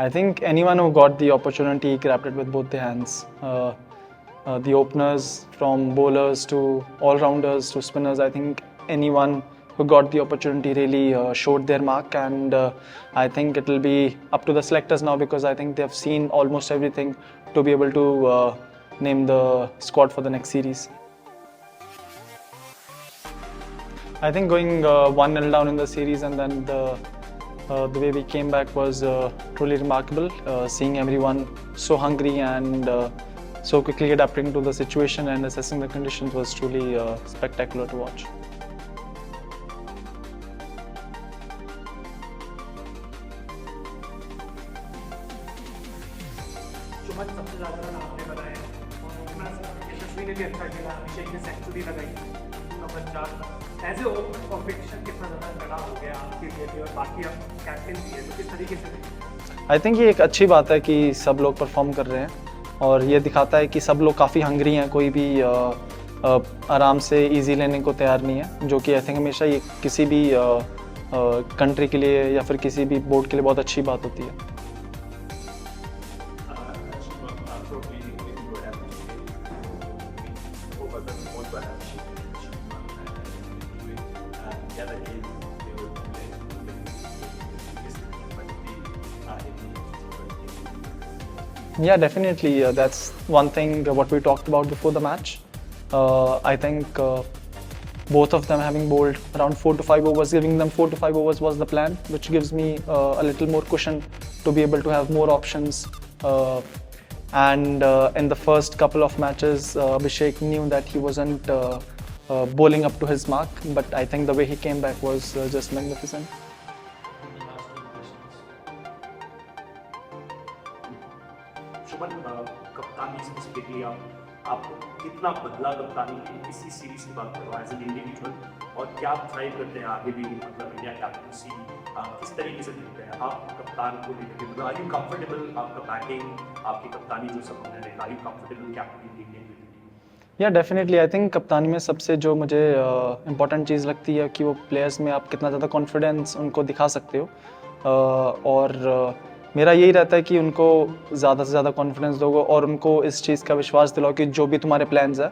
I think anyone who got the opportunity grabbed it with both their hands. The openers, from bowlers to all-rounders to spinners, I think anyone who got the opportunity really showed their mark, and I think it will be up to the selectors now, because I think they have seen almost everything to be able to name the squad for the next series. I think going 1-0 down in the series and then the way we came back was truly remarkable. Seeing everyone so hungry and so quickly adapting to the situation and assessing the conditions was truly spectacular to watch. Shubham सबसे ज़्यादा run आपने बनाए और यशस्वी ने भी अच्छा खेला, अभिषेक ने सेंचुरी लगाई 50। एज ए ओपन कॉम्पिटिशन कितना ज़्यादा कड़ा हो गया आपके लिए और बाकी अब कैप्टन भी है, तो किस तरीके से? आई थिंक ये एक अच्छी बात है कि सब लोग परफॉर्म कर रहे हैं और ये दिखाता है कि सब लोग काफ़ी हंग्री हैं, कोई भी आराम से इजी लेने को तैयार नहीं है, जो कि आई थिंक हमेशा ये किसी भी कंट्री के लिए या फिर किसी भी बोर्ड के लिए बहुत अच्छी बात होती है. Yeah, definitely. That's one thing what we talked about before the match. I think both of them having bowled around 4 to 5 overs, giving them 4 to 5 overs was the plan, which gives me a little more cushion to be able to have more options. And in the first couple of matches, Abhishek knew that he wasn't bowling up to his mark, but I think the way he came back was just magnificent. Shubham, कप्तानी specifically आपको कितना बदला कप्तानी इसी series की बात करो as an individual, और क्या आप ट्राई करते हैं आगे भी, मतलब इंडिया कैप्टनसी किस तरीके से देखते हैं आप कप्तान को लेकर? आर यू कंफर्टेबल, आपका बैटिंग आपकी कप्तानी जो सब होने are you comfortable captain Indian? या डेफिनेटली, आई थिंक कप्तानी में सबसे जो मुझे इम्पोर्टेंट चीज़ लगती है कि वो प्लेयर्स में आप कितना ज़्यादा कॉन्फिडेंस उनको दिखा सकते हो, और मेरा यही रहता है कि उनको ज़्यादा से ज़्यादा कॉन्फिडेंस दोगे और उनको इस चीज़ का विश्वास दिलाओ कि जो भी तुम्हारे प्लान्स है,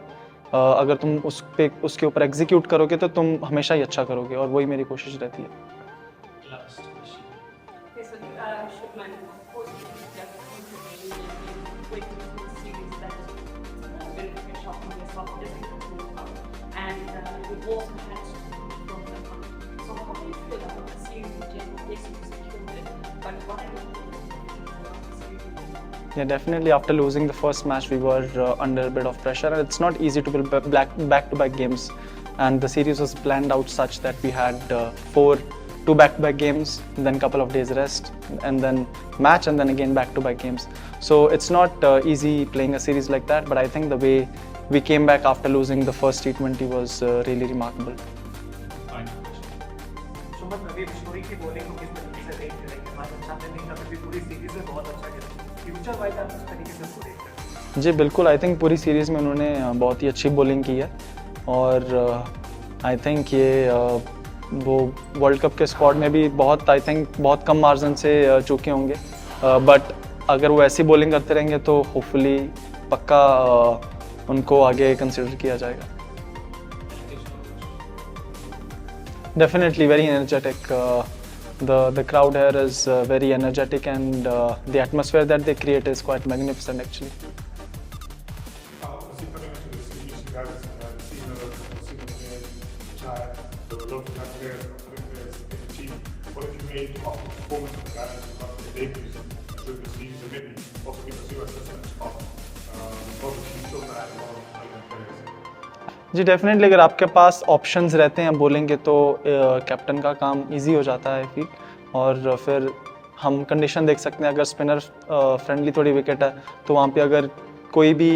अगर तुम उसके ऊपर एग्जीक्यूट करोगे तो तुम हमेशा ही अच्छा करोगे, और वही मेरी कोशिश रहती है. Yeah, definitely. After losing the first match, we were under a bit of pressure, and it's not easy to build back-to-back games. And the series was planned out such that we had two back-to-back games, then couple of days rest, and then match, and then again back-to-back games. So it's not easy playing a series like that. But I think the way we came back after losing the first T20 was really remarkable. जी बिल्कुल, I think पूरी series में उन्होंने बहुत ही अच्छी bowling की है, और I think ये वो वर्ल्ड कप के स्क्वाड में भी बहुत कम मार्जिन से चूके होंगे, बट अगर वो ऐसी बॉलिंग करते रहेंगे तो होपफुली पक्का उनको आगे कंसिडर किया जाएगा. Definitely very energetic. The crowd here is very energetic, and the atmosphere that they create is quite magnificent actually. जी डेफिनेटली, अगर आपके पास ऑप्शंस रहते हैं बॉलिंग के तो कैप्टन का काम इजी हो जाता है फील, और फिर हम कंडीशन देख सकते हैं. अगर स्पिनर फ्रेंडली थोड़ी विकेट है तो वहाँ पे अगर कोई भी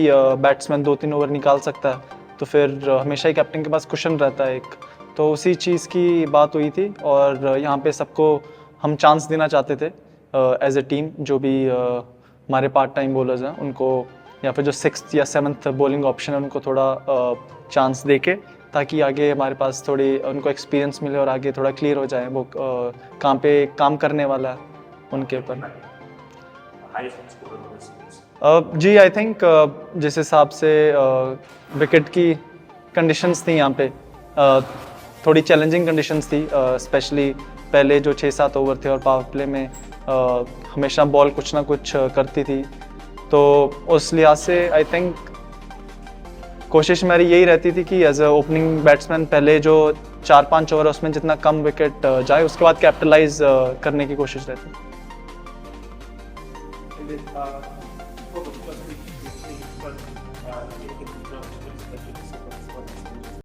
बैट्समैन 2-3 ओवर निकाल सकता है तो फिर हमेशा ही कैप्टन के पास कुशन रहता है एक, तो उसी चीज़ की बात हुई थी, और यहाँ पे सबको हम चांस देना चाहते थे एज ए टीम. जो भी हमारे पार्ट टाइम बॉलर्स हैं उनको, या फिर जो 6th या 7th बॉलिंग ऑप्शन है उनको थोड़ा चांस देके, ताकि आगे हमारे पास थोड़ी उनको एक्सपीरियंस मिले और आगे थोड़ा क्लियर हो जाए वो कहाँ पे काम करने वाला है उनके ऊपर. Highest scorer of the series? जी आई थिंक जिस हिसाब से विकेट की कंडीशंस थी यहाँ पे थोड़ी चैलेंजिंग कंडीशंस थी, स्पेशली पहले जो 6-7 ओवर थे और पावर प्ले में हमेशा बॉल कुछ ना कुछ करती थी, तो उस लिहाज से आई थिंक कोशिश मेरी यही रहती थी कि एज अ ओपनिंग बैट्समैन पहले जो 4-5 ओवर उसमें जितना कम विकेट जाए उसके बाद कैपिटलाइज करने की कोशिश रहती। And then, for the first week, but in the